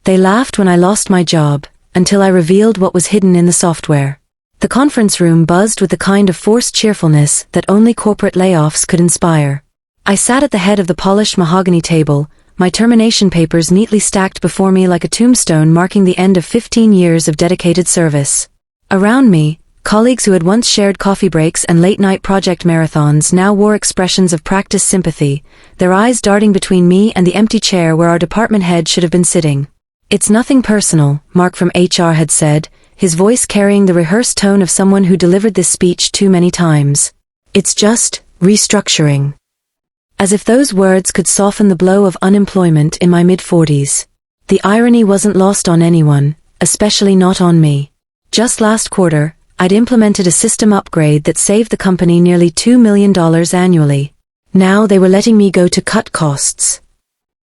They laughed when I lost my job, until I revealed what was hidden in the software. The conference room buzzed with the kind of forced cheerfulness that only corporate layoffs could inspire. I sat at the head of the polished mahogany table, my termination papers neatly stacked before me like a tombstone marking the end of 15 years of dedicated service. Around me, colleagues who had once shared coffee breaks and late-night project marathons now wore expressions of practiced sympathy, their eyes darting between me and the empty chair where our department head should have been sitting. "It's nothing personal," Mark from HR had said, his voice carrying the rehearsed tone of someone who delivered this speech too many times. "It's just restructuring." As if those words could soften the blow of unemployment in my mid-40s. The irony wasn't lost on anyone, especially not on me. Just last quarter, I'd implemented a system upgrade that saved the company nearly $2 million annually. Now they were letting me go to cut costs.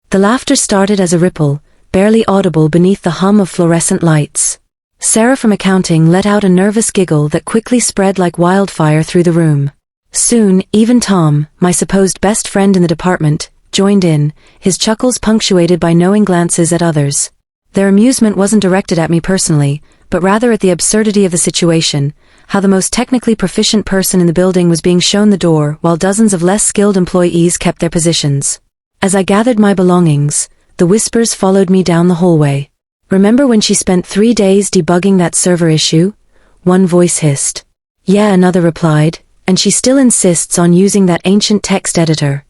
The laughter started as a ripple, barely audible beneath the hum of fluorescent lights. Sarah from accounting let out a nervous giggle that quickly spread like wildfire through the room. Soon, even Tom, my supposed best friend in the department, joined in, his chuckles punctuated by knowing glances at others. Their amusement wasn't directed at me personally, but rather at the absurdity of the situation, how the most technically proficient person in the building was being shown the door while dozens of less skilled employees kept their positions. As I gathered my belongings, the whispers followed me down the hallway. "Remember when she spent 3 days debugging that server issue?" One voice hissed. "Yeah," another replied, "and she still insists on using that ancient text editor."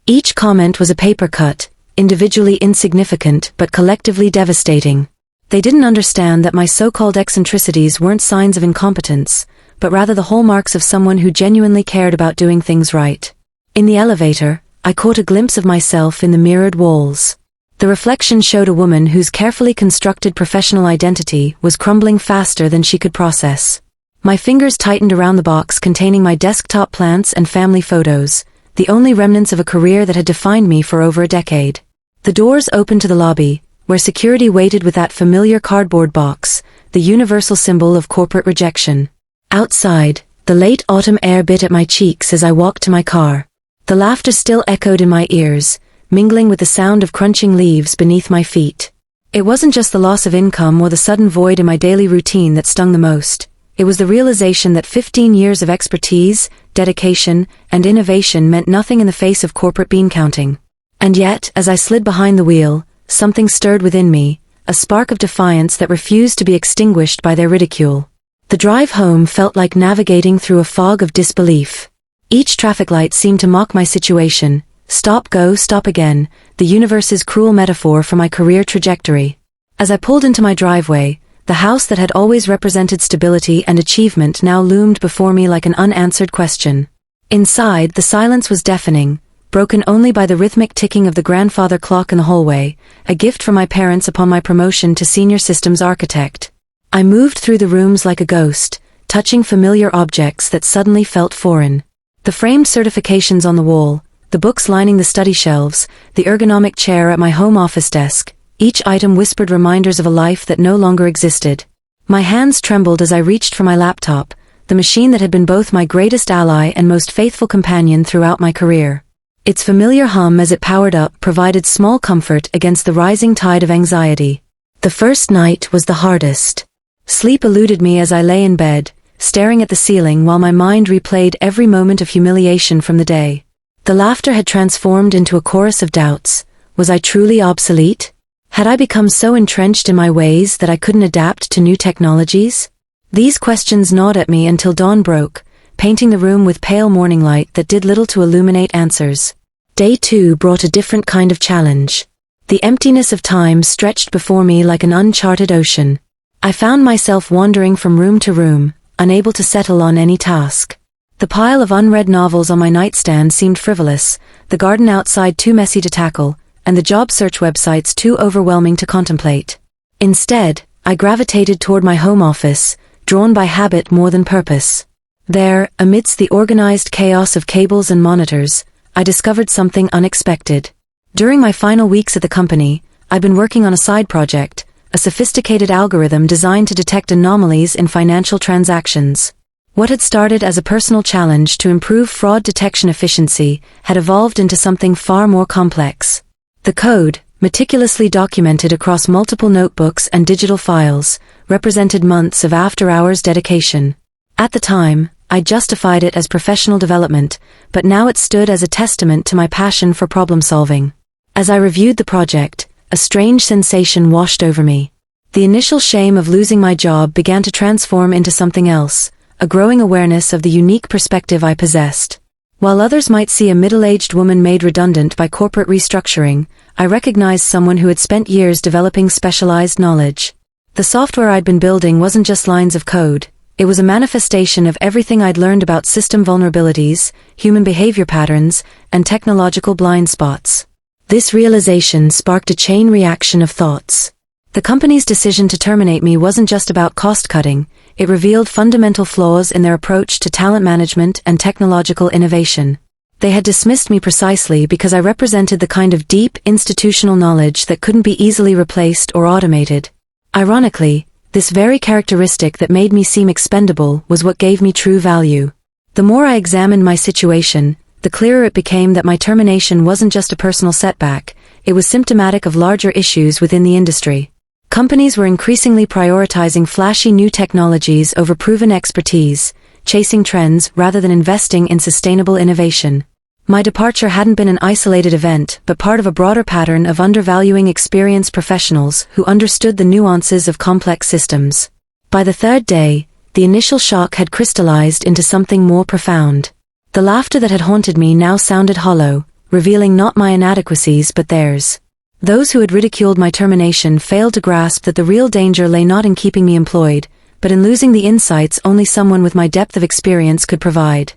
Each comment was a paper cut, individually insignificant but collectively devastating. They didn't understand that my so-called eccentricities weren't signs of incompetence, but rather the hallmarks of someone who genuinely cared about doing things right. In the elevator, I caught a glimpse of myself in the mirrored walls. The reflection showed a woman whose carefully constructed professional identity was crumbling faster than she could process. My fingers tightened around the box containing my desktop plants and family photos, the only remnants of a career that had defined me for over a decade. The doors opened to the lobby, where security waited with that familiar cardboard box, the universal symbol of corporate rejection. Outside, the late autumn air bit at my cheeks as I walked to my car. The laughter still echoed in my ears, mingling with the sound of crunching leaves beneath my feet. It wasn't just the loss of income or the sudden void in my daily routine that stung the most. It was the realization that 15 years of expertise, dedication, and innovation meant nothing in the face of corporate bean counting. And yet, as I slid behind the wheel, something stirred within me, a spark of defiance that refused to be extinguished by their ridicule. The drive home felt like navigating through a fog of disbelief. Each traffic light seemed to mock my situation. Stop, go, stop again, the universe's cruel metaphor for my career trajectory. As I pulled into my driveway, the house that had always represented stability and achievement now loomed before me like an unanswered question. Inside, the silence was deafening, broken only by the rhythmic ticking of the grandfather clock in the hallway, a gift from my parents upon my promotion to senior systems architect. I moved through the rooms like a ghost, touching familiar objects that suddenly felt foreign. The framed certifications on the wall, the books lining the study shelves, the ergonomic chair at my home office desk, each item whispered reminders of a life that no longer existed. My hands trembled as I reached for my laptop, the machine that had been both my greatest ally and most faithful companion throughout my career. Its familiar hum as it powered up provided small comfort against the rising tide of anxiety. The first night was the hardest. Sleep eluded me as I lay in bed, staring at the ceiling while my mind replayed every moment of humiliation from the day. The laughter had transformed into a chorus of doubts. Was I truly obsolete? Had I become so entrenched in my ways that I couldn't adapt to new technologies? These questions gnawed at me until dawn broke, painting the room with pale morning light that did little to illuminate answers. Day 2 brought a different kind of challenge. The emptiness of time stretched before me like an uncharted ocean. I found myself wandering from room to room, unable to settle on any task. The pile of unread novels on my nightstand seemed frivolous, the garden outside too messy to tackle, and the job search websites too overwhelming to contemplate. Instead, I gravitated toward my home office, drawn by habit more than purpose. There, amidst the organized chaos of cables and monitors, I discovered something unexpected. During my final weeks at the company, I'd been working on a side project, a sophisticated algorithm designed to detect anomalies in financial transactions. What had started as a personal challenge to improve fraud detection efficiency had evolved into something far more complex. The code, meticulously documented across multiple notebooks and digital files, represented months of after-hours dedication. At the time, I justified it as professional development, but now it stood as a testament to my passion for problem-solving. As I reviewed the project, a strange sensation washed over me. The initial shame of losing my job began to transform into something else, a growing awareness of the unique perspective I possessed. While others might see a middle-aged woman made redundant by corporate restructuring, I recognized someone who had spent years developing specialized knowledge. The software I'd been building wasn't just lines of code. It was a manifestation of everything I'd learned about system vulnerabilities, human behavior patterns, and technological blind spots. This realization sparked a chain reaction of thoughts. The company's decision to terminate me wasn't just about cost-cutting. It revealed fundamental flaws in their approach to talent management and technological innovation. They had dismissed me precisely because I represented the kind of deep, institutional knowledge that couldn't be easily replaced or automated. Ironically, this very characteristic that made me seem expendable was what gave me true value. The more I examined my situation, the clearer it became that my termination wasn't just a personal setback, it was symptomatic of larger issues within the industry. Companies were increasingly prioritizing flashy new technologies over proven expertise, chasing trends rather than investing in sustainable innovation. My departure hadn't been an isolated event, but part of a broader pattern of undervaluing experienced professionals who understood the nuances of complex systems. By the third day, the initial shock had crystallized into something more profound. The laughter that had haunted me now sounded hollow, revealing not my inadequacies but theirs. Those who had ridiculed my termination failed to grasp that the real danger lay not in keeping me employed, but in losing the insights only someone with my depth of experience could provide.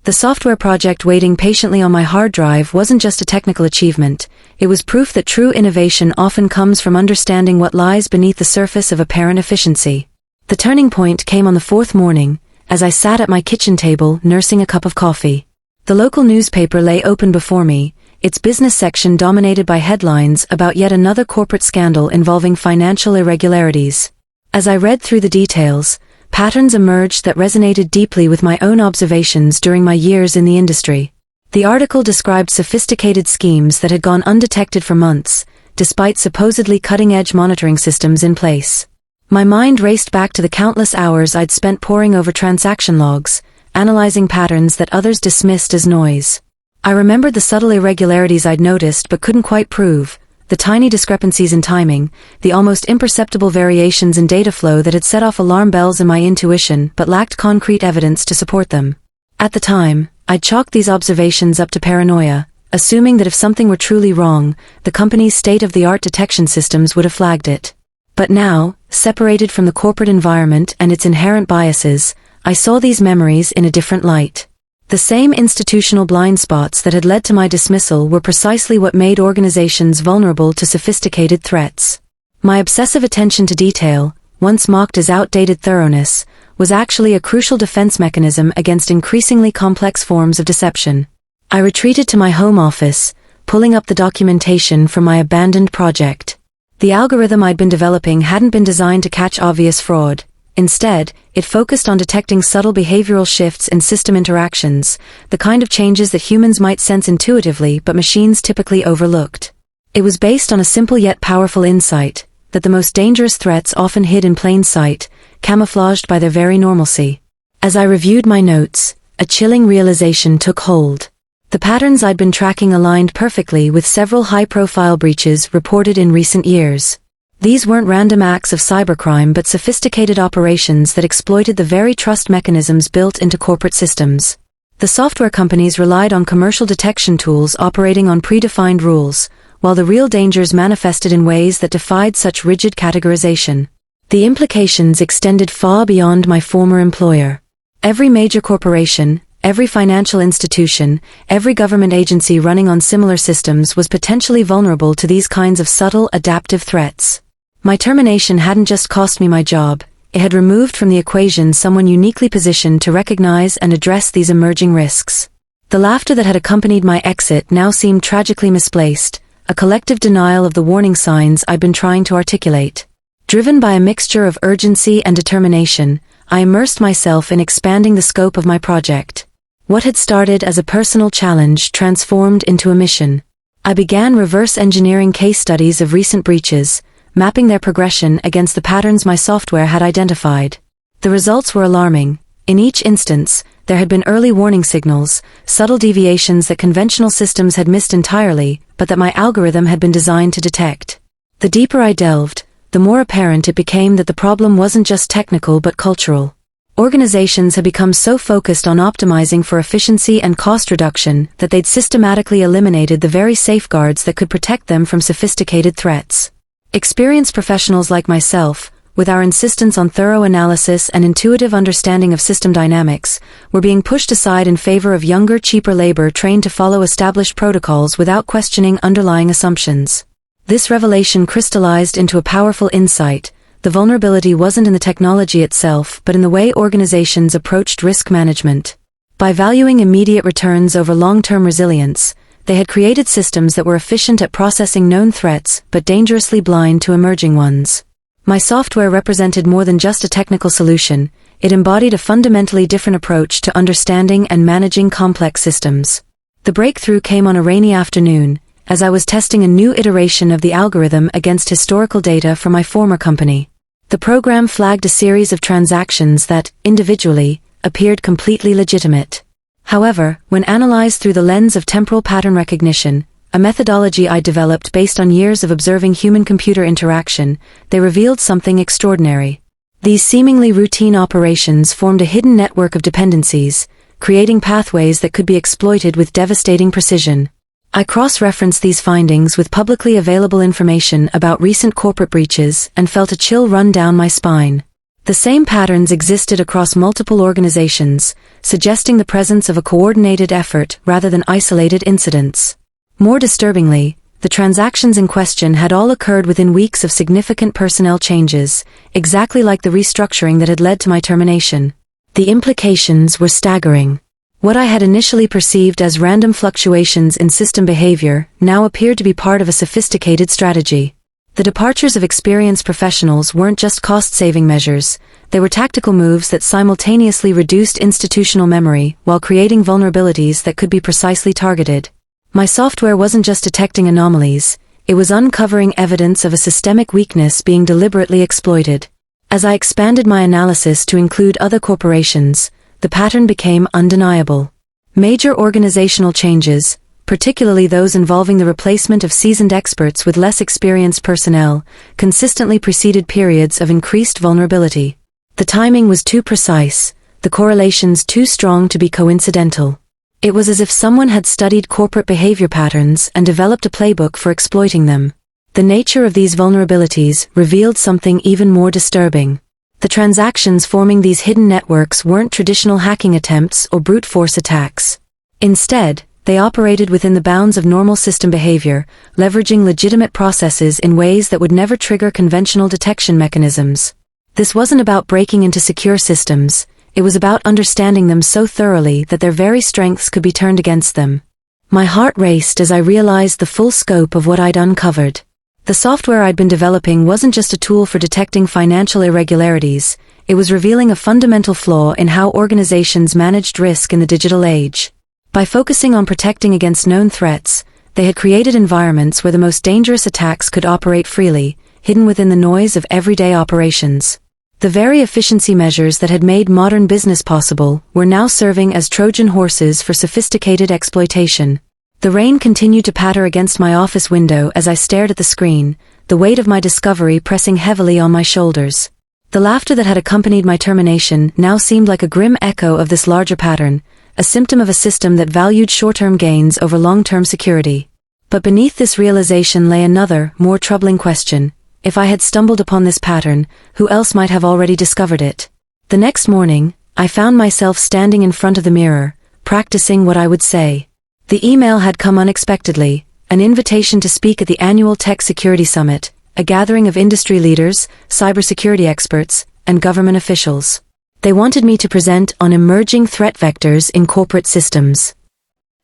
The software project waiting patiently on my hard drive wasn't just a technical achievement, it was proof that true innovation often comes from understanding what lies beneath the surface of apparent efficiency. The turning point came on the fourth morning, as I sat at my kitchen table nursing a cup of coffee. The local newspaper lay open before me, its business section dominated by headlines about yet another corporate scandal involving financial irregularities. As I read through the details, patterns emerged that resonated deeply with my own observations during my years in the industry. The article described sophisticated schemes that had gone undetected for months, despite supposedly cutting-edge monitoring systems in place. My mind raced back to the countless hours I'd spent poring over transaction logs, analyzing patterns that others dismissed as noise. I remembered the subtle irregularities I'd noticed but couldn't quite prove, the tiny discrepancies in timing, the almost imperceptible variations in data flow that had set off alarm bells in my intuition but lacked concrete evidence to support them. At the time, I'd chalked these observations up to paranoia, assuming that if something were truly wrong, the company's state-of-the-art detection systems would have flagged it. But now, separated from the corporate environment and its inherent biases, I saw these memories in a different light. The same institutional blind spots that had led to my dismissal were precisely what made organizations vulnerable to sophisticated threats. My obsessive attention to detail, once mocked as outdated thoroughness, was actually a crucial defense mechanism against increasingly complex forms of deception. I retreated to my home office, pulling up the documentation from my abandoned project. The algorithm I'd been developing hadn't been designed to catch obvious fraud. Instead, it focused on detecting subtle behavioral shifts in system interactions, the kind of changes that humans might sense intuitively but machines typically overlooked. It was based on a simple yet powerful insight, that the most dangerous threats often hid in plain sight, camouflaged by their very normalcy. As I reviewed my notes, a chilling realization took hold. The patterns I'd been tracking aligned perfectly with several high-profile breaches reported in recent years. These weren't random acts of cybercrime but sophisticated operations that exploited the very trust mechanisms built into corporate systems. The software companies relied on commercial detection tools operating on predefined rules, while the real dangers manifested in ways that defied such rigid categorization. The implications extended far beyond my former employer. Every major corporation, every financial institution, every government agency running on similar systems was potentially vulnerable to these kinds of subtle, adaptive threats. My termination hadn't just cost me my job, it had removed from the equation someone uniquely positioned to recognize and address these emerging risks. The laughter that had accompanied my exit now seemed tragically misplaced, a collective denial of the warning signs I'd been trying to articulate. Driven by a mixture of urgency and determination, I immersed myself in expanding the scope of my project. What had started as a personal challenge transformed into a mission. I began reverse engineering case studies of recent breaches, mapping their progression against the patterns my software had identified. The results were alarming. In each instance, there had been early warning signals, subtle deviations that conventional systems had missed entirely, but that my algorithm had been designed to detect. The deeper I delved, the more apparent it became that the problem wasn't just technical but cultural. Organizations had become so focused on optimizing for efficiency and cost reduction that they'd systematically eliminated the very safeguards that could protect them from sophisticated threats. Experienced professionals like myself, with our insistence on thorough analysis and intuitive understanding of system dynamics, were being pushed aside in favor of younger, cheaper labor trained to follow established protocols without questioning underlying assumptions. This revelation crystallized into a powerful insight. The vulnerability wasn't in the technology itself, but in the way organizations approached risk management. By valuing immediate returns over long-term resilience, they had created systems that were efficient at processing known threats, but dangerously blind to emerging ones. My software represented more than just a technical solution. It embodied a fundamentally different approach to understanding and managing complex systems. The breakthrough came on a rainy afternoon, as I was testing a new iteration of the algorithm against historical data from my former company. The program flagged a series of transactions that, individually, appeared completely legitimate. However, when analyzed through the lens of temporal pattern recognition, a methodology I developed based on years of observing human-computer interaction, they revealed something extraordinary. These seemingly routine operations formed a hidden network of dependencies, creating pathways that could be exploited with devastating precision. I cross-referenced these findings with publicly available information about recent corporate breaches and felt a chill run down my spine. The same patterns existed across multiple organizations, suggesting the presence of a coordinated effort rather than isolated incidents. More disturbingly, the transactions in question had all occurred within weeks of significant personnel changes, exactly like the restructuring that had led to my termination. The implications were staggering. What I had initially perceived as random fluctuations in system behavior now appeared to be part of a sophisticated strategy. The departures of experienced professionals weren't just cost-saving measures, they were tactical moves that simultaneously reduced institutional memory while creating vulnerabilities that could be precisely targeted. My software wasn't just detecting anomalies, it was uncovering evidence of a systemic weakness being deliberately exploited. As I expanded my analysis to include other corporations, the pattern became undeniable. Major organizational changes, particularly those involving the replacement of seasoned experts with less experienced personnel, consistently preceded periods of increased vulnerability. The timing was too precise, the correlations too strong to be coincidental. It was as if someone had studied corporate behavior patterns and developed a playbook for exploiting them. The nature of these vulnerabilities revealed something even more disturbing. The transactions forming these hidden networks weren't traditional hacking attempts or brute force attacks. Instead, they operated within the bounds of normal system behavior, leveraging legitimate processes in ways that would never trigger conventional detection mechanisms. This wasn't about breaking into secure systems, it was about understanding them so thoroughly that their very strengths could be turned against them. My heart raced as I realized the full scope of what I'd uncovered. The software I'd been developing wasn't just a tool for detecting financial irregularities, it was revealing a fundamental flaw in how organizations managed risk in the digital age. By focusing on protecting against known threats, they had created environments where the most dangerous attacks could operate freely, hidden within the noise of everyday operations. The very efficiency measures that had made modern business possible were now serving as Trojan horses for sophisticated exploitation. The rain continued to patter against my office window as I stared at the screen, the weight of my discovery pressing heavily on my shoulders. The laughter that had accompanied my termination now seemed like a grim echo of this larger pattern, a symptom of a system that valued short-term gains over long-term security. But beneath this realization lay another, more troubling question. If I had stumbled upon this pattern, who else might have already discovered it? The next morning, I found myself standing in front of the mirror, practicing what I would say. The email had come unexpectedly, an invitation to speak at the annual Tech Security Summit, a gathering of industry leaders, cybersecurity experts, and government officials. They wanted me to present on emerging threat vectors in corporate systems.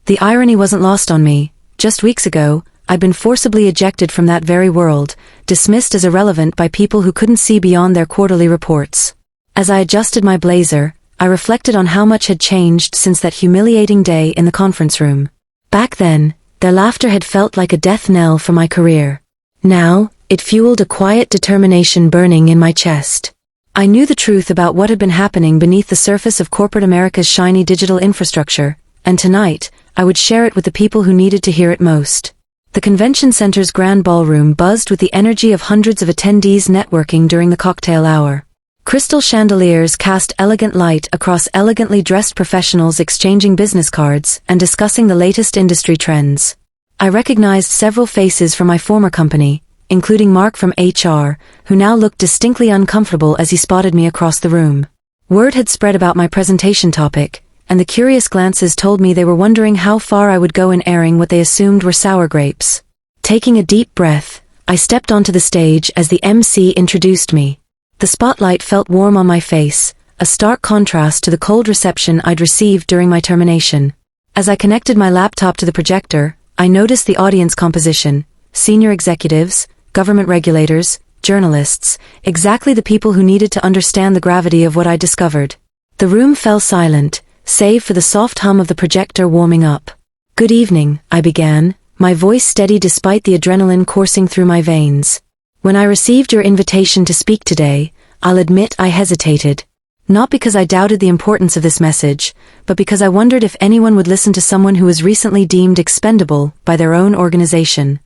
The irony wasn't lost on me. Just weeks ago, I'd been forcibly ejected from that very world, dismissed as irrelevant by people who couldn't see beyond their quarterly reports. As I adjusted my blazer, I reflected on how much had changed since that humiliating day in the conference room. Back then, Their laughter had felt like a death knell for my career. Now, it fueled a quiet determination burning in my chest. I knew the truth about what had been happening beneath the surface of corporate America's shiny digital infrastructure, and tonight, I would share it with the people who needed to hear it most. The convention center's grand ballroom buzzed with the energy of hundreds of attendees networking during the cocktail hour. Crystal chandeliers cast elegant light across elegantly dressed professionals exchanging business cards and discussing the latest industry trends. I recognized several faces from my former company, including Mark from HR, who now looked distinctly uncomfortable as he spotted me across the room. Word had spread about my presentation topic, and the curious glances told me they were wondering how far I would go in airing what they assumed were sour grapes. Taking a deep breath, I stepped onto the stage as the MC introduced me. The spotlight felt warm on my face, a stark contrast to the cold reception I'd received during my termination. As I connected my laptop to the projector, I noticed the audience composition: senior executives, government regulators, journalists, exactly the people who needed to understand the gravity of what I discovered. The room fell silent, save for the soft hum of the projector warming up. "Good evening," I began, my voice steady despite the adrenaline coursing through my veins. "When I received your invitation to speak today, I'll admit I hesitated. Not because I doubted the importance of this message, but because I wondered if anyone would listen to someone who was recently deemed expendable by their own organization."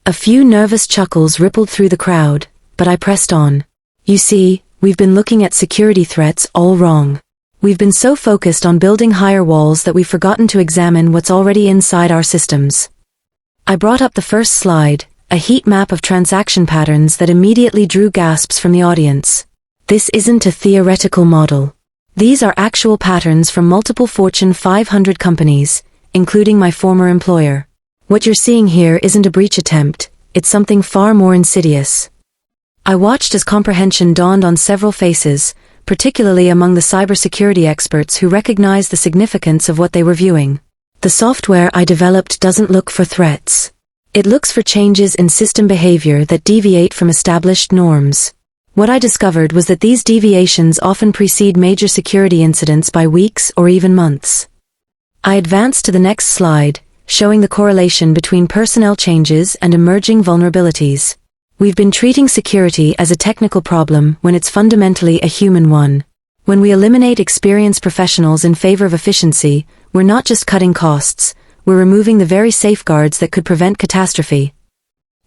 A few nervous chuckles rippled through the crowd, but I pressed on. "You see, we've been looking at security threats all wrong. We've been so focused on building higher walls that we've forgotten to examine what's already inside our systems." I brought up the first slide, a heat map of transaction patterns that immediately drew gasps from the audience. This isn't a theoretical model. These are actual patterns from multiple Fortune 500 companies, including my former employer. What you're seeing here isn't a breach attempt, it's something far more insidious. I watched as comprehension dawned on several faces, particularly among the cybersecurity experts who recognized the significance of what they were viewing. The software I developed doesn't look for threats. It looks for changes in system behavior that deviate from established norms. What I discovered was that these deviations often precede major security incidents by weeks or even months. I advanced to the next slide, showing the correlation between personnel changes and emerging vulnerabilities. We've been treating security as a technical problem when it's fundamentally a human one. When we eliminate experienced professionals in favor of efficiency, we're not just cutting costs, we're removing the very safeguards that could prevent catastrophe.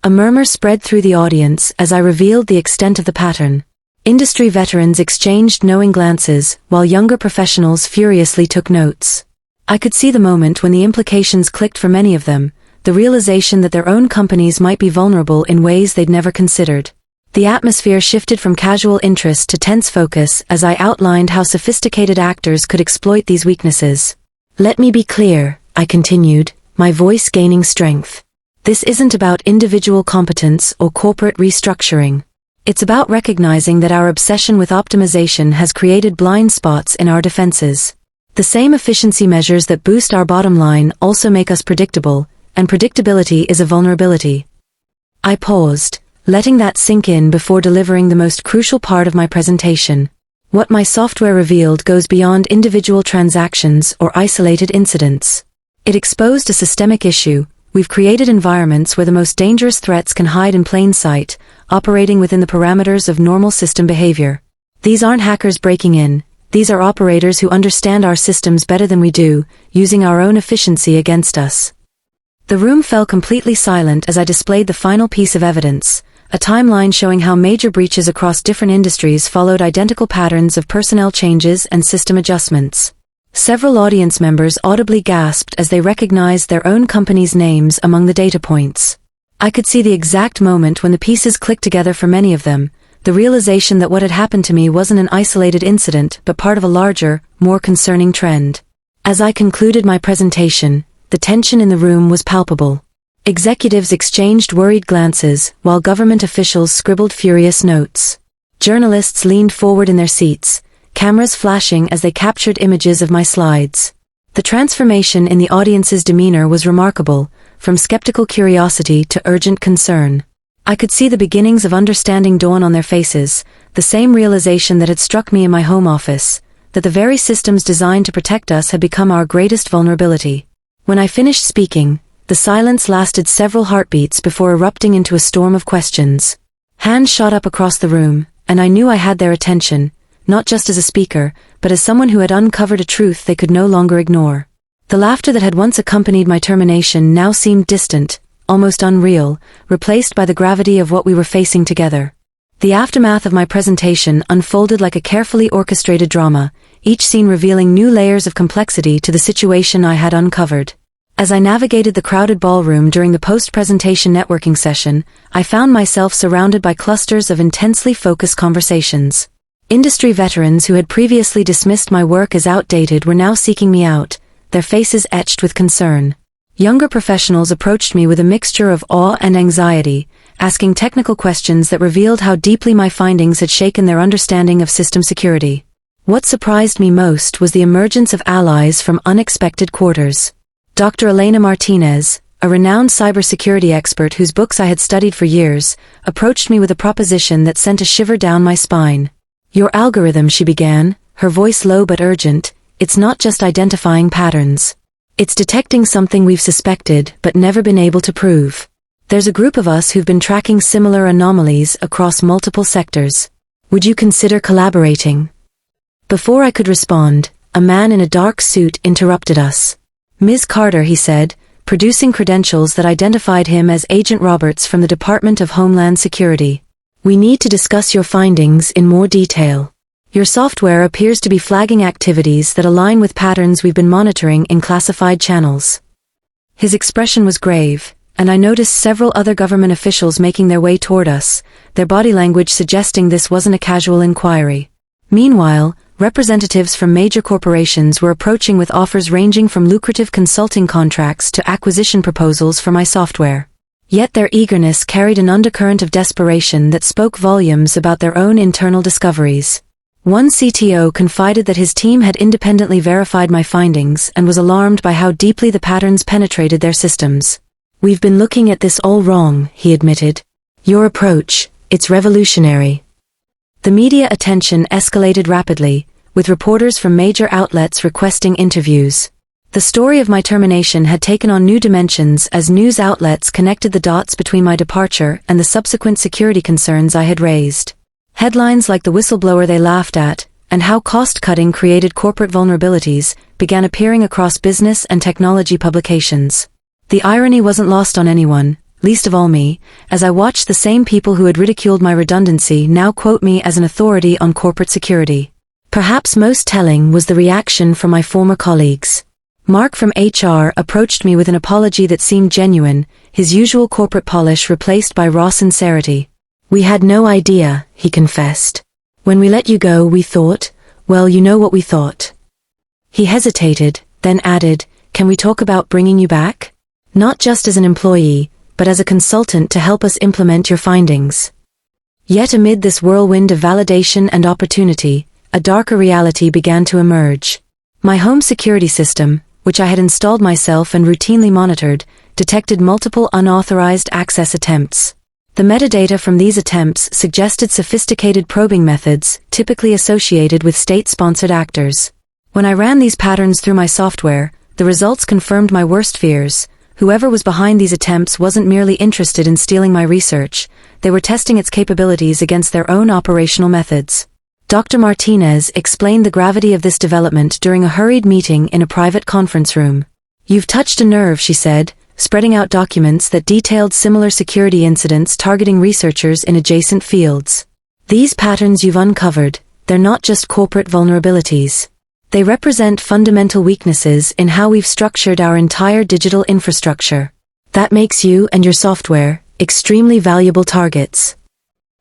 A murmur spread through the audience as I revealed the extent of the pattern. Industry veterans exchanged knowing glances, while younger professionals furiously took notes. I could see the moment when the implications clicked for many of them, the realization that their own companies might be vulnerable in ways they'd never considered. The atmosphere shifted from casual interest to tense focus as I outlined how sophisticated actors could exploit these weaknesses. "Let me be clear," I continued, my voice gaining strength. "This isn't about individual competence or corporate restructuring. It's about recognizing that our obsession with optimization has created blind spots in our defenses. The same efficiency measures that boost our bottom line also make us predictable, and predictability is a vulnerability." I paused, letting that sink in before delivering the most crucial part of my presentation. What my software revealed goes beyond individual transactions or isolated incidents. It exposed a systemic issue. We've created environments where the most dangerous threats can hide in plain sight, operating within the parameters of normal system behavior. These aren't hackers breaking in, these are operators who understand our systems better than we do, using our own efficiency against us. The room fell completely silent as I displayed the final piece of evidence, a timeline showing how major breaches across different industries followed identical patterns of personnel changes and system adjustments. Several audience members audibly gasped as they recognized their own company's names among the data points. I could see the exact moment when the pieces clicked together for many of them, the realization that what had happened to me wasn't an isolated incident but part of a larger, more concerning trend. As I concluded my presentation, the tension in the room was palpable. Executives exchanged worried glances, while government officials scribbled furious notes. Journalists leaned forward in their seats, cameras flashing as they captured images of my slides. The transformation in the audience's demeanor was remarkable, from skeptical curiosity to urgent concern. I could see the beginnings of understanding dawn on their faces, the same realization that had struck me in my home office, that the very systems designed to protect us had become our greatest vulnerability. When I finished speaking, The silence lasted several heartbeats before erupting into a storm of questions. Hands shot up across the room, and I knew I had their attention, not just as a speaker, but as someone who had uncovered a truth they could no longer ignore. The laughter that had once accompanied my termination now seemed distant, almost unreal, replaced by the gravity of what we were facing together. The aftermath of my presentation unfolded like a carefully orchestrated drama, each scene revealing new layers of complexity to the situation I had uncovered. As I navigated the crowded ballroom during the post-presentation networking session, I found myself surrounded by clusters of intensely focused conversations. Industry veterans who had previously dismissed my work as outdated were now seeking me out, their faces etched with concern. Younger professionals approached me with a mixture of awe and anxiety, asking technical questions that revealed how deeply my findings had shaken their understanding of system security. What surprised me most was the emergence of allies from unexpected quarters. Dr. Elena Martinez, a renowned cybersecurity expert whose books I had studied for years, approached me with a proposition that sent a shiver down my spine. "Your algorithm," she began, her voice low but urgent, "it's not just identifying patterns. It's detecting something we've suspected but never been able to prove. There's a group of us who've been tracking similar anomalies across multiple sectors. Would you consider collaborating?" Before I could respond, a man in a dark suit interrupted us. "Ms. Carter," he said, producing credentials that identified him as Agent Roberts from the Department of Homeland Security. "We need to discuss your findings in more detail. Your software appears to be flagging activities that align with patterns we've been monitoring in classified channels." His expression was grave, and I noticed several other government officials making their way toward us, their body language suggesting this wasn't a casual inquiry. Meanwhile, representatives from major corporations were approaching with offers ranging from lucrative consulting contracts to acquisition proposals for my software. Yet their eagerness carried an undercurrent of desperation that spoke volumes about their own internal discoveries. One CTO confided that his team had independently verified my findings and was alarmed by how deeply the patterns penetrated their systems. "We've been looking at this all wrong," he admitted. "Your approach, it's revolutionary." The media attention escalated rapidly, with reporters from major outlets requesting interviews. The story of my termination had taken on new dimensions as news outlets connected the dots between my departure and the subsequent security concerns I had raised. Headlines like "The Whistleblower They Laughed At" and "How Cost-Cutting Created Corporate Vulnerabilities" began appearing across business and technology publications. The irony wasn't lost on anyone, least of all me, as I watched the same people who had ridiculed my redundancy now quote me as an authority on corporate security. Perhaps most telling was the reaction from my former colleagues. Mark from HR approached me with an apology that seemed genuine, his usual corporate polish replaced by raw sincerity. "We had no idea," he confessed. "When we let you go, we thought, well, you know what we thought." He hesitated, then added, "Can we talk about bringing you back? Not just as an employee, but as a consultant to help us implement your findings." Yet amid this whirlwind of validation and opportunity, a darker reality began to emerge. My home security system, which I had installed myself and routinely monitored, detected multiple unauthorized access attempts. The metadata from these attempts suggested sophisticated probing methods, typically associated with state-sponsored actors. When I ran these patterns through my software, the results confirmed my worst fears. Whoever was behind these attempts wasn't merely interested in stealing my research, they were testing its capabilities against their own operational methods. Dr. Martinez explained the gravity of this development during a hurried meeting in a private conference room. "You've touched a nerve," she said, spreading out documents that detailed similar security incidents targeting researchers in adjacent fields. "These patterns you've uncovered, they're not just corporate vulnerabilities. They represent fundamental weaknesses in how we've structured our entire digital infrastructure. That makes you and your software extremely valuable targets."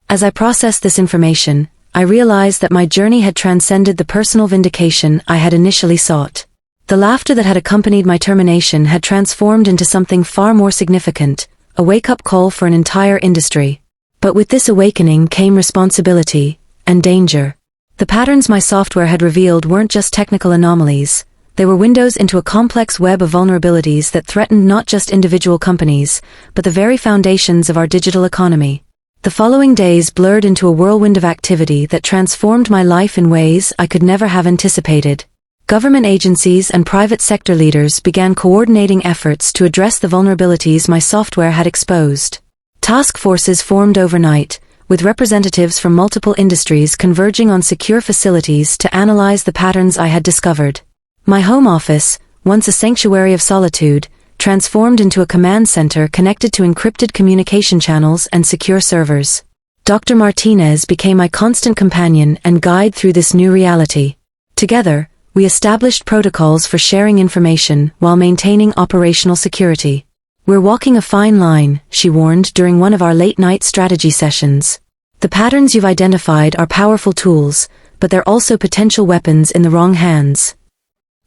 As I processed this information, I realized that my journey had transcended the personal vindication I had initially sought. The laughter that had accompanied my termination had transformed into something far more significant, a wake-up call for an entire industry. But with this awakening came responsibility and danger. The patterns my software had revealed weren't just technical anomalies, they were windows into a complex web of vulnerabilities that threatened not just individual companies, but the very foundations of our digital economy. The following days blurred into a whirlwind of activity that transformed my life in ways I could never have anticipated. Government agencies and private sector leaders began coordinating efforts to address the vulnerabilities my software had exposed. Task forces formed overnight, with representatives from multiple industries converging on secure facilities to analyze the patterns I had discovered. My home office, once a sanctuary of solitude, transformed into a command center connected to encrypted communication channels and secure servers. Dr. Martinez became my constant companion and guide through this new reality. Together, we established protocols for sharing information while maintaining operational security. "We're walking a fine line," she warned during one of our late-night strategy sessions. "The patterns you've identified are powerful tools, but they're also potential weapons in the wrong hands."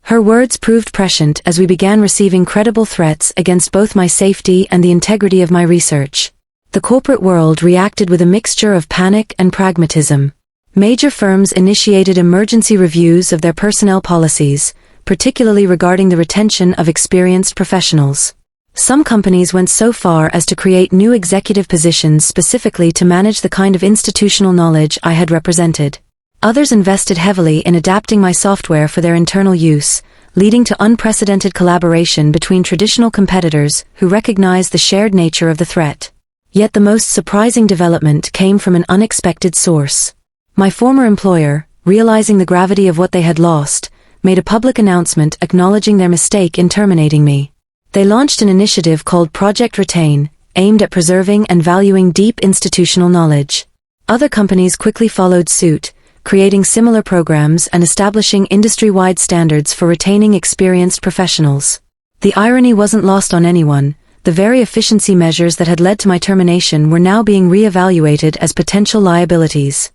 Her words proved prescient as we began receiving credible threats against both my safety and the integrity of my research. The corporate world reacted with a mixture of panic and pragmatism. Major firms initiated emergency reviews of their personnel policies, particularly regarding the retention of experienced professionals. Some companies went so far as to create new executive positions specifically to manage the kind of institutional knowledge I had represented. Others invested heavily in adapting my software for their internal use, leading to unprecedented collaboration between traditional competitors who recognized the shared nature of the threat. Yet the most surprising development came from an unexpected source. My former employer, realizing the gravity of what they had lost, made a public announcement acknowledging their mistake in terminating me. They launched an initiative called Project Retain, aimed at preserving and valuing deep institutional knowledge. Other companies quickly followed suit, creating similar programs and establishing industry-wide standards for retaining experienced professionals. The irony wasn't lost on anyone. The very efficiency measures that had led to my termination were now being re-evaluated as potential liabilities.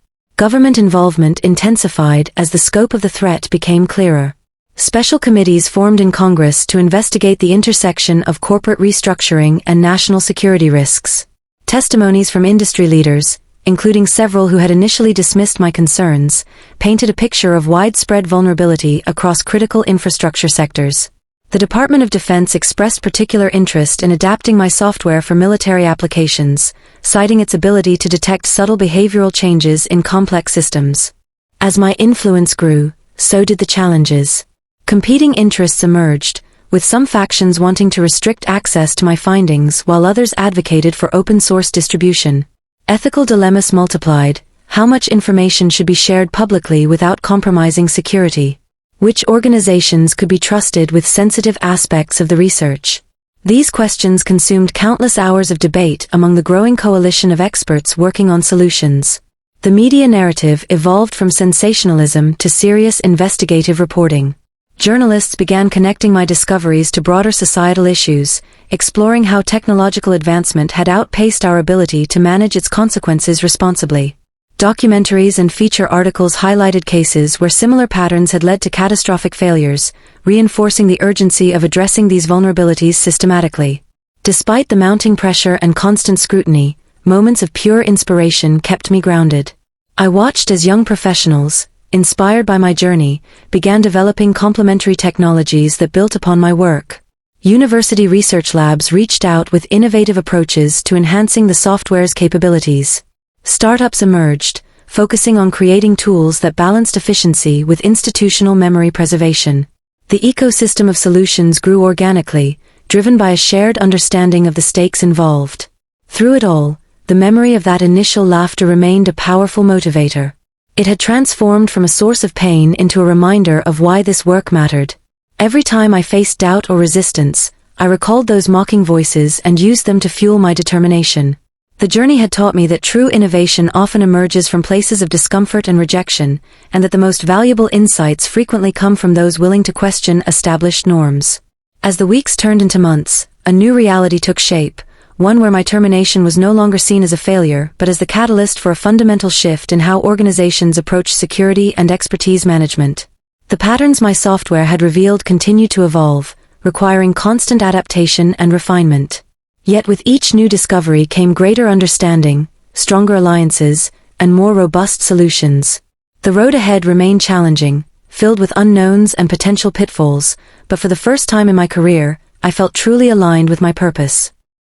Government involvement intensified as the scope of the threat became clearer. Special committees formed in Congress to investigate the intersection of corporate restructuring and national security risks. Testimonies from industry leaders, including several who had initially dismissed my concerns, painted a picture of widespread vulnerability across critical infrastructure sectors. The Department of Defense expressed particular interest in adapting my software for military applications, citing its ability to detect subtle behavioral changes in complex systems. As my influence grew, so did the challenges. Competing interests emerged, with some factions wanting to restrict access to my findings while others advocated for open-source distribution. Ethical dilemmas multiplied. How much information should be shared publicly without compromising security? Which organizations could be trusted with sensitive aspects of the research? These questions consumed countless hours of debate among the growing coalition of experts working on solutions. The media narrative evolved from sensationalism to serious investigative reporting. Journalists began connecting my discoveries to broader societal issues, exploring how technological advancement had outpaced our ability to manage its consequences responsibly. Documentaries and feature articles highlighted cases where similar patterns had led to catastrophic failures, reinforcing the urgency of addressing these vulnerabilities systematically. Despite the mounting pressure and constant scrutiny, moments of pure inspiration kept me grounded. I watched as young professionals, inspired by my journey, began developing complementary technologies that built upon my work. University research labs reached out with innovative approaches to enhancing the software's capabilities. Startups emerged, focusing on creating tools that balanced efficiency with institutional memory preservation. The ecosystem of solutions grew organically, driven by a shared understanding of the stakes involved. Through it all, the memory of that initial laughter remained a powerful motivator. It had transformed from a source of pain into a reminder of why this work mattered. Every time I faced doubt or resistance, I recalled those mocking voices and used them to fuel my determination. The journey had taught me that true innovation often emerges from places of discomfort and rejection, and that the most valuable insights frequently come from those willing to question established norms. As the weeks turned into months, a new reality took shape, one where my termination was no longer seen as a failure but as the catalyst for a fundamental shift in how organizations approach security and expertise management. The patterns my software had revealed continued to evolve, requiring constant adaptation and refinement. Yet with each new discovery came greater understanding, stronger alliances, and more robust solutions. The road ahead remained challenging, filled with unknowns and potential pitfalls, but for the first time in my career, I felt truly aligned with my purpose.